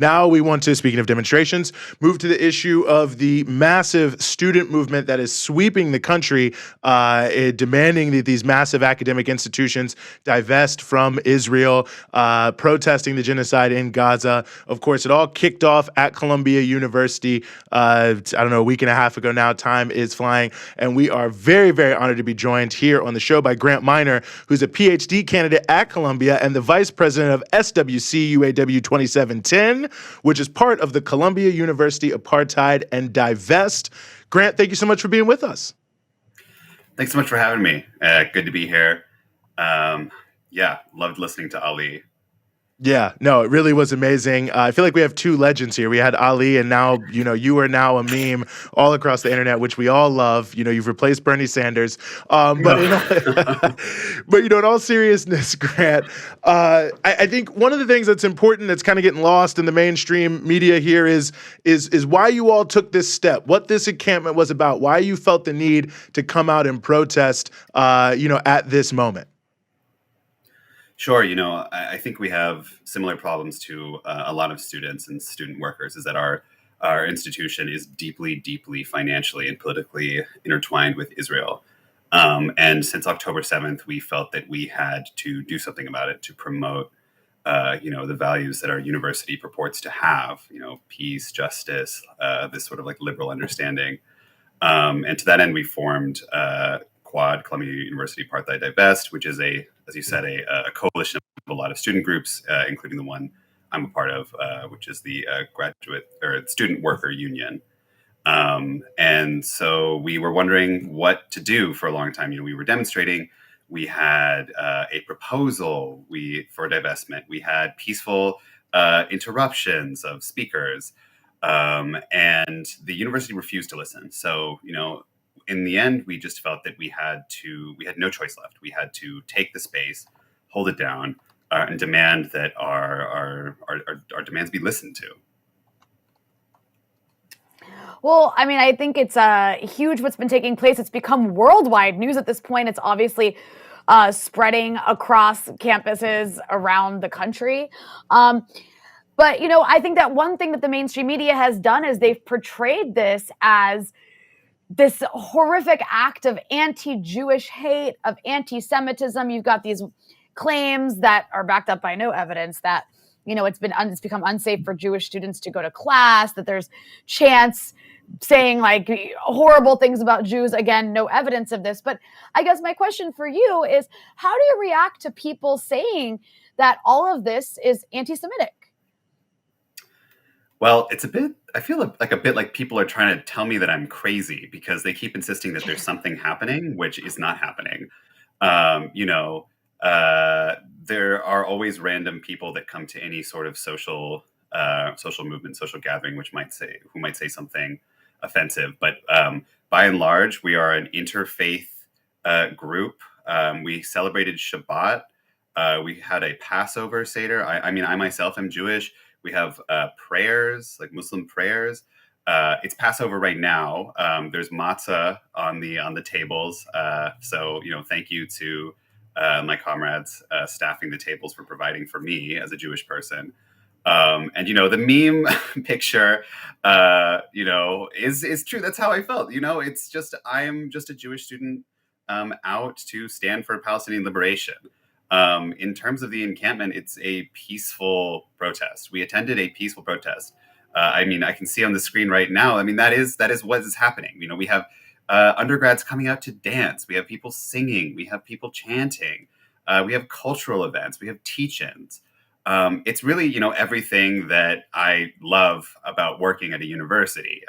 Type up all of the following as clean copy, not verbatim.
Now we want to, speaking of demonstrations, move to the issue of the massive student movement that is sweeping the country, demanding that these massive academic institutions divest from Israel, protesting the genocide in Gaza. Of course, it all kicked off at Columbia University, I don't know, a week and a half ago now. Time is flying. And we are very, very honored to be joined here on the show by Grant Minor, who's a PhD candidate at Columbia and the vice president of SWC UAW 2710, which is part of the Columbia University Apartheid and Divest. Grant, thank you so much for being with us. Thanks so much for having me. Good to be here. Loved listening to Ali. Yeah, no, it really was amazing. I feel like we have two legends here. We had Ali, and now, you are now a meme all across the internet, which we all love. You've replaced Bernie Sanders. But in all seriousness, Grant, I think one of the things that's important that's kind of getting lost in the mainstream media here is why you all took this step, what this encampment was about, why you felt the need to come out and protest, at this moment. Sure. I think we have similar problems to a lot of students and student workers, is that our institution is deeply, deeply financially and politically intertwined with Israel. And since October 7th, we felt that we had to do something about it to promote, the values that our university purports to have, peace, justice, this sort of like liberal understanding. And to that end, we formed Quad, Columbia University Apartheid Divest, which is as you said, a coalition of a lot of student groups, including the one I'm a part of, which is the graduate or student worker union. And so we were wondering what to do for a long time. We were demonstrating. We had a proposal for divestment. We had peaceful interruptions of speakers, and the university refused to listen. So, in the end, we just felt that we had no choice left. We had to take the space, hold it down, and demand that our demands be listened to. Well, I think it's huge what's been taking place. It's become worldwide news at this point. It's obviously spreading across campuses around the country. But, I think that one thing that the mainstream media has done is they've portrayed this as this horrific act of anti-Jewish hate, of anti-Semitism. You've got these claims that are backed up by no evidence that, it's become unsafe for Jewish students to go to class, that there's chants saying like horrible things about Jews. Again, no evidence of this. But I guess my question for you is, how do you react to people saying that all of this is anti-Semitic? Well, I feel like a bit like people are trying to tell me that I'm crazy because they keep insisting that there's something happening, which is not happening. There are always random people that come to any sort of social movement, social gathering, who might say something offensive. But by and large, we are an interfaith group. We celebrated Shabbat. We had a Passover Seder. I myself am Jewish. We have prayers, like Muslim prayers. It's Passover right now. There's matzah on the tables. So thank you to my comrades staffing the tables for providing for me as a Jewish person. And the meme picture, is true. That's how I felt. It's just I am just a Jewish student out to stand for Palestinian liberation. In terms of the encampment, it's a peaceful protest. We attended a peaceful protest. I can see on the screen right now. That is what is happening. We have undergrads coming out to dance. We have people singing. We have people chanting. We have cultural events. We have teach-ins. It's really, everything that I love about working at a university.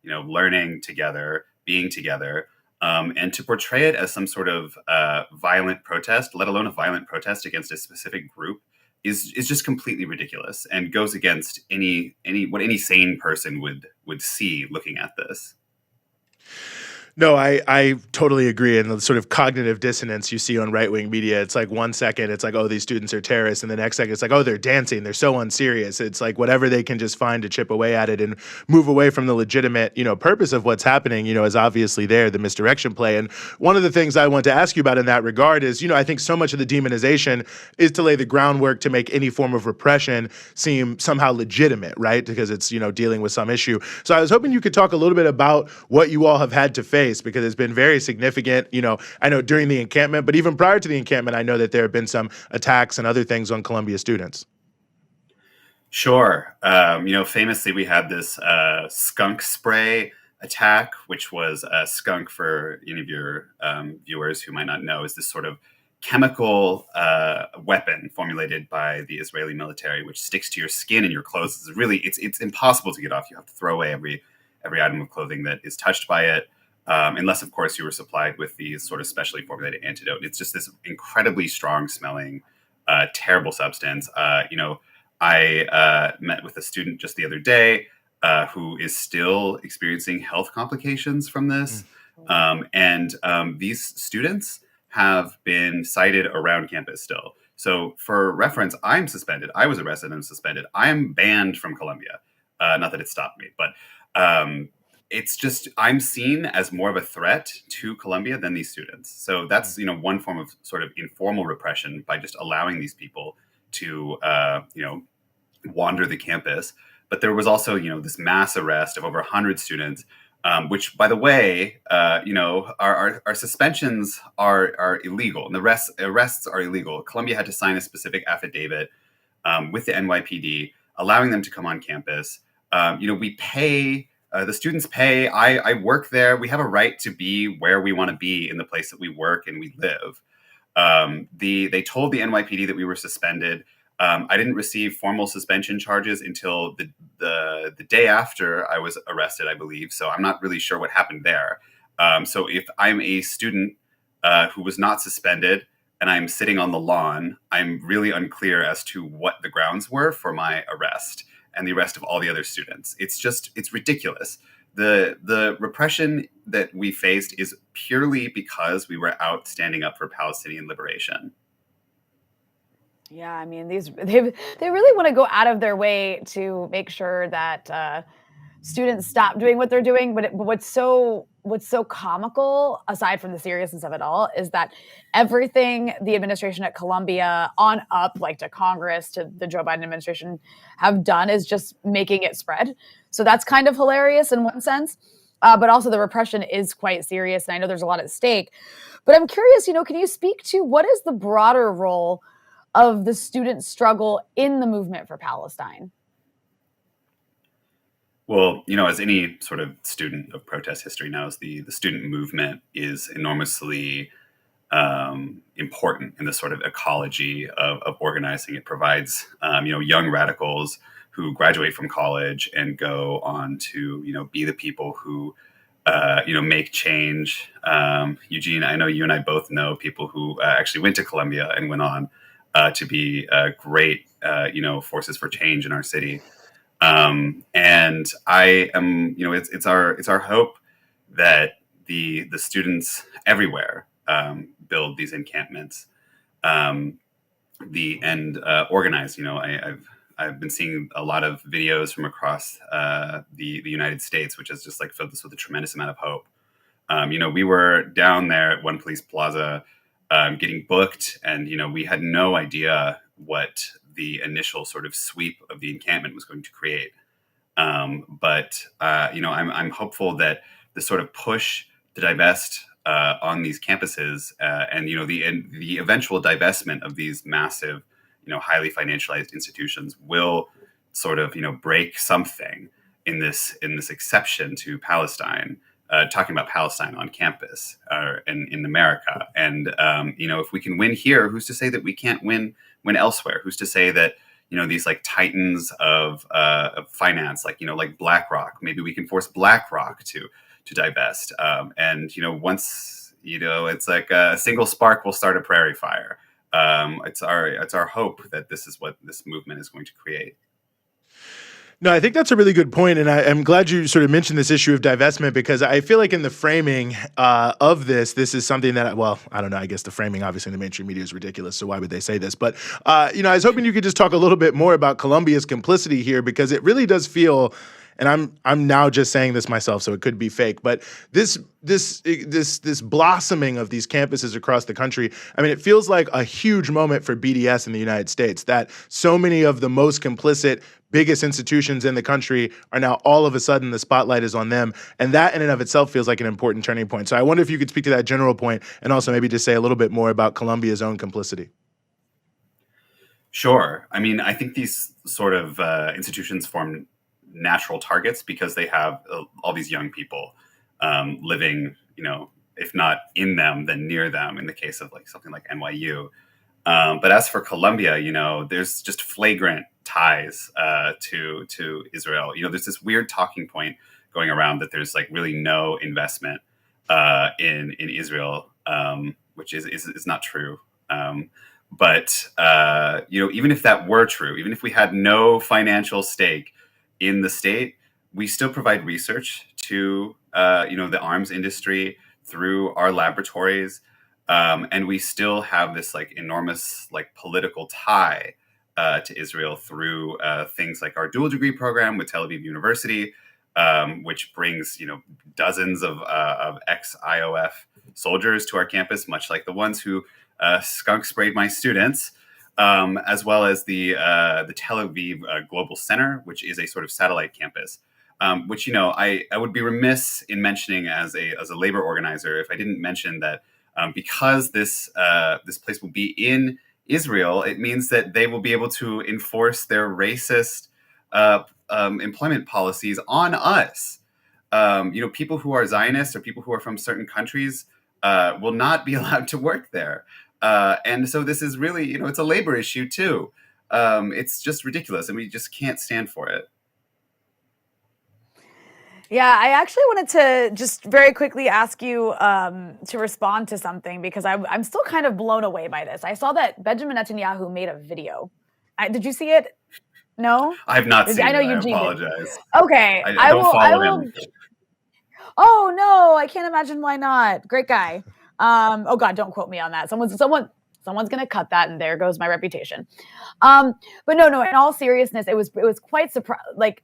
Learning together, being together. And to portray it as some sort of violent protest, let alone a violent protest against a specific group, is just completely ridiculous and goes against what any sane person would see looking at this. No, I totally agree. And the sort of cognitive dissonance you see on right-wing media, it's like 1 second, it's like, oh, these students are terrorists. And the next second, it's like, oh, they're dancing. They're so unserious. It's like whatever they can just find to chip away at it and move away from the legitimate, purpose of what's happening, is obviously there, the misdirection play. And one of the things I want to ask you about in that regard is, I think so much of the demonization is to lay the groundwork to make any form of repression seem somehow legitimate, right? Because it's, dealing with some issue. So I was hoping you could talk a little bit about what you all have had to face, because it's been very significant, I know during the encampment, but even prior to the encampment, I know that there have been some attacks and other things on Columbia students. Sure. Famously, we had this skunk spray attack, which was a skunk, for any of your viewers who might not know, is this sort of chemical weapon formulated by the Israeli military, which sticks to your skin and your clothes. It's impossible to get off. You have to throw away every item of clothing that is touched by it. Unless, of course, you were supplied with these sort of specially formulated antidote. It's just this incredibly strong smelling, terrible substance. I met with a student just the other day who is still experiencing health complications from this. And these students have been cited around campus still. So for reference, I'm suspended. I was arrested and suspended. I'm banned from Columbia. Not that it stopped me, but it's just, I'm seen as more of a threat to Columbia than these students. So that's, one form of sort of informal repression by just allowing these people to, wander the campus. But there was also, this mass arrest of over 100 students, which, by the way, our suspensions are illegal, and the arrests are illegal. Columbia had to sign a specific affidavit with the NYPD, allowing them to come on campus. We pay. The students pay. I work there. We have a right to be where we want to be in the place that we work and we live. They told the NYPD that we were suspended. I didn't receive formal suspension charges until the day after I was arrested, I believe. So I'm not really sure what happened there. So if I'm a student who was not suspended and I'm sitting on the lawn, I'm really unclear as to what the grounds were for my arrest and the arrest of all the other students. It's ridiculous. The repression that we faced is purely because we were out standing up for Palestinian liberation. Yeah, I mean, they really want to go out of their way to make sure that students stop doing what they're doing. But what's so comical, aside from the seriousness of it all, is that everything the administration at Columbia on up, like to Congress, to the Joe Biden administration, have done is just making it spread. So that's kind of hilarious in one sense. But also the repression is quite serious. And I know there's a lot at stake. But I'm curious, can you speak to what is the broader role of the student struggle in the movement for Palestine? Well, as any sort of student of protest history knows, the student movement is enormously important in the sort of ecology of organizing. It provides, young radicals who graduate from college and go on to, be the people who, make change. Eugene, I know you and I both know people who actually went to Columbia and went on to be great, forces for change in our city. And I am, it's our hope that the students everywhere build these encampments, and organize. I've been seeing a lot of videos from across the United States, which has just filled us with a tremendous amount of hope. We were down there at One Police Plaza getting booked, and we had no idea what the initial sort of sweep of the encampment was going to create. But I'm hopeful that the sort of push to divest on these campuses, and the eventual divestment of these massive, highly financialized institutions will sort of break something in this exception to Palestine. Talking about Palestine on campus in America, and if we can win here, who's to say that we can't win elsewhere? Who's to say that these titans of finance, like BlackRock, maybe we can force BlackRock to divest, and once it's like a single spark will start a prairie fire. It's our hope that this is what this movement is going to create. No, I think that's a really good point, and I'm glad you sort of mentioned this issue of divestment because I feel like in the framing of this is something that, well, I don't know. I guess the framing, obviously, in the mainstream media is ridiculous. So why would they say this? But I was hoping you could just talk a little bit more about Colombia's complicity here because it really does feel. And I'm now just saying this myself, so it could be fake. But this blossoming of these campuses across the country, I mean, it feels like a huge moment for BDS in the United States. That so many of the most complicit, biggest institutions in the country are now all of a sudden the spotlight is on them, and that in and of itself feels like an important turning point. So I wonder if you could speak to that general point, and also maybe just say a little bit more about Colombia's own complicity. Sure. I mean, I think these sort of institutions form natural targets because they have all these young people living, if not in them, then near them. In the case of like something like NYU, but as for Colombia, there's just flagrant ties to Israel. There's this weird talking point going around that there's like really no investment in Israel, which is not true. But even if that were true, even if we had no financial stake in the state, we still provide research to the arms industry through our laboratories, and we still have this like enormous like political tie to Israel through things like our dual degree program with Tel Aviv University, which brings dozens of ex-IOF soldiers to our campus, much like the ones who skunk sprayed my students. As well as the Tel Aviv Global Center, which is a sort of satellite campus, which I would be remiss in mentioning as a labor organizer if I didn't mention that because this place will be in Israel, it means that they will be able to enforce their racist employment policies on us. People who are Zionists or people who are from certain countries will not be allowed to work there. And so this is really, it's a labor issue too. It's just ridiculous, and we just can't stand for it. Yeah, I actually wanted to just very quickly ask you to respond to something because I'm still kind of blown away by this. I saw that Benjamin Netanyahu made a video. Did you see it? No? I have not seen I know it. Eugene I apologize. did. Okay. I don't follow him. Oh, no, I can't imagine why not. Great guy. Oh God, don't quote me on that. Someone's going to cut that, and there goes my reputation. But no. In all seriousness, it was quite like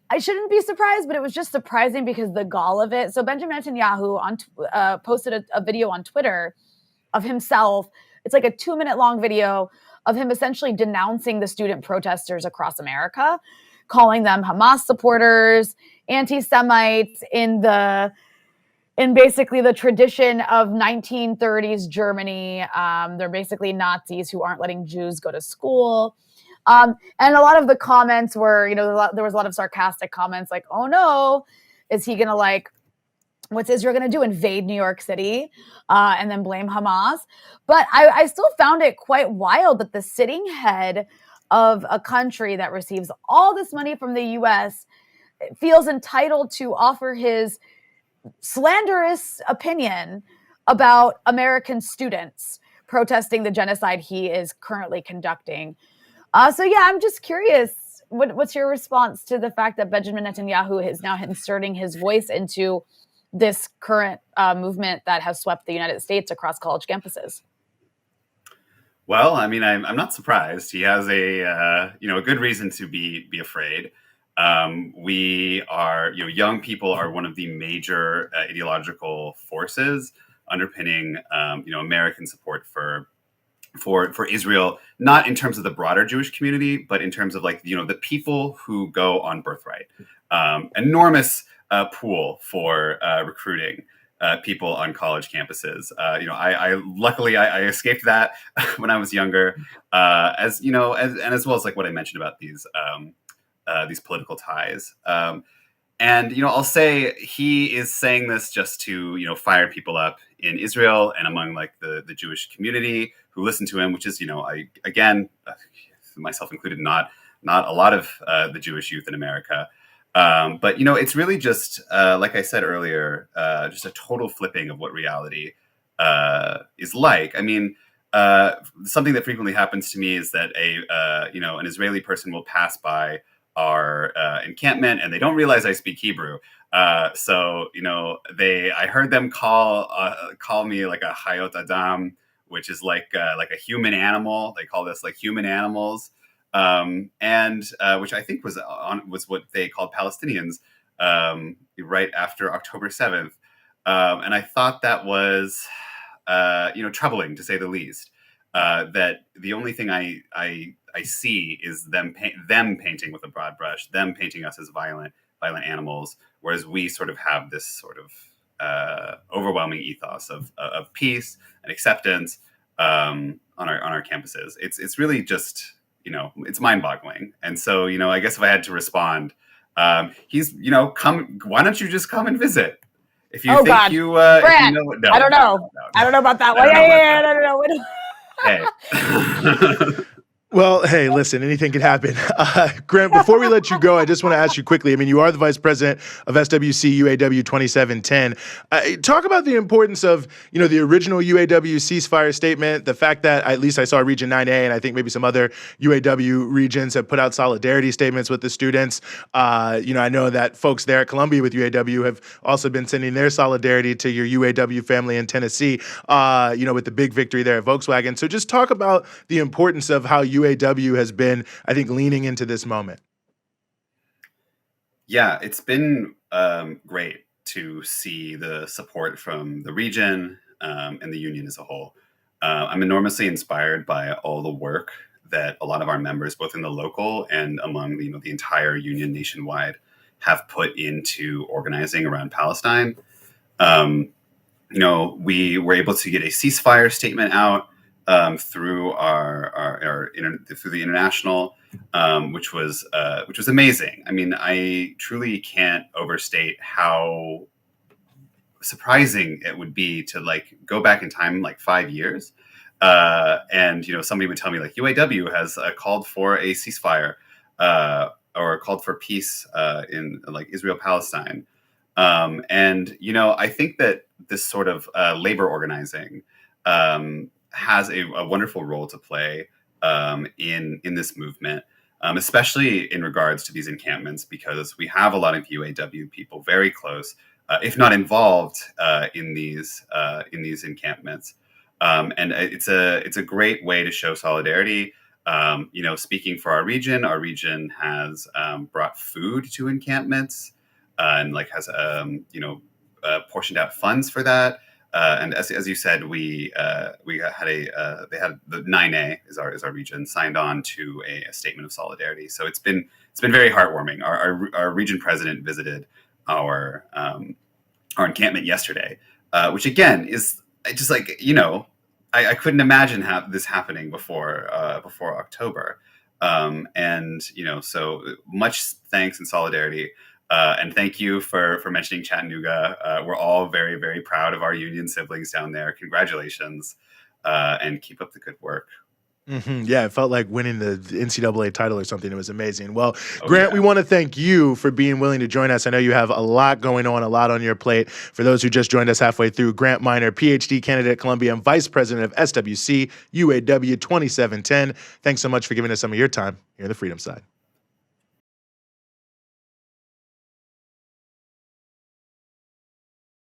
I shouldn't be surprised, but it was just surprising because the gall of it. So Benjamin Netanyahu posted a video on Twitter of himself. It's like a 2-minute long video of him essentially denouncing the student protesters across America, calling them Hamas supporters, anti-Semites in basically the tradition of 1930s Germany. They're basically Nazis who aren't letting Jews go to school. And a lot of the comments were, there was a lot of sarcastic comments like, oh no, is he going to what's Israel going to do? Invade New York City and then blame Hamas? But I still found it quite wild that the sitting head of a country that receives all this money from the U.S. feels entitled to offer his slanderous opinion about American students protesting the genocide he is currently conducting. So yeah, I'm just curious, what's your response to the fact that Benjamin Netanyahu is now inserting his voice into this current movement that has swept the United States across college campuses? Well, I mean, I'm not surprised. He has a good reason to be afraid. We are, young people are one of the major ideological forces underpinning, American support for Israel, not in terms of the broader Jewish community, but in terms of the people who go on birthright. Enormous pool for recruiting people on college campuses. I luckily I escaped that when I was younger, as well as what I mentioned about these political ties. And I'll say he is saying this just to fire people up in Israel and among the Jewish community who listen to him, which is myself included, not a lot of the Jewish youth in America. But it's really just like I said earlier, just a total flipping of what reality is like. I mean, something that frequently happens to me is that an Israeli person will pass by our encampment, and they don't realize I speak Hebrew. So I heard them call me like a Hayot Adam, which is like a human animal. They call us like human animals, and which I think was what they called Palestinians right after October 7th. And I thought that was troubling, to say the least. That the only thing I see is them painting with a broad brush, them painting us as violent animals, whereas we sort of have this sort of overwhelming ethos of peace and acceptance on our campuses. It's really just it's mind-boggling. And so I guess if I had to respond, he's come. Why don't you just come and visit? If you think God. you, Brad, no, I don't know. I don't know about that one. Hey. Well, hey, listen, anything can happen. Grant, before we let you go, I just want to ask you quickly. I mean, you are the vice president of SWC UAW 2710. Talk about the importance of, the original UAW ceasefire statement, the fact that at least I saw Region 9A, and I think maybe some other UAW regions have put out solidarity statements with the students. I know that folks there at Columbia with UAW have also been sending their solidarity to your UAW family in Tennessee, with the big victory there at Volkswagen. So just talk about the importance of how UAW has been, I think, leaning into this moment. Yeah, it's been great to see the support from the region and the union as a whole. I'm enormously inspired by all the work that a lot of our members, both in the local and among the entire union nationwide, have put into organizing around Palestine. We were able to get a ceasefire statement out through through the international, which was amazing. I mean, I truly can't overstate how surprising it would be to go back in time 5 years, and somebody would tell me UAW has called for a ceasefire or called for peace in Israel Palestine, and I think that this sort of labor organizing has a wonderful role to play in this movement, especially in regards to these encampments, because we have a lot of UAW people very close, if not involved, in these encampments, and it's a great way to show solidarity. Speaking for our region has brought food to encampments and has portioned out funds for that. And as you said, we had the 9A is our region signed on to a statement of solidarity. So it's been very heartwarming. Our region president visited our encampment yesterday, which again is just I couldn't imagine this happening before October, and so much thanks and solidarity. And thank you for mentioning Chattanooga. We're all very, very proud of our union siblings down there. Congratulations, and keep up the good work. Mm-hmm. Yeah, it felt like winning the NCAA title or something. It was amazing. Well, Grant, we want to thank you for being willing to join us. I know you have a lot going on, a lot on your plate. For those who just joined us halfway through, Grant Minor, PhD candidate at Columbia and vice president of SWC UAW 2710. Thanks so much for giving us some of your time here on the Freedom Side.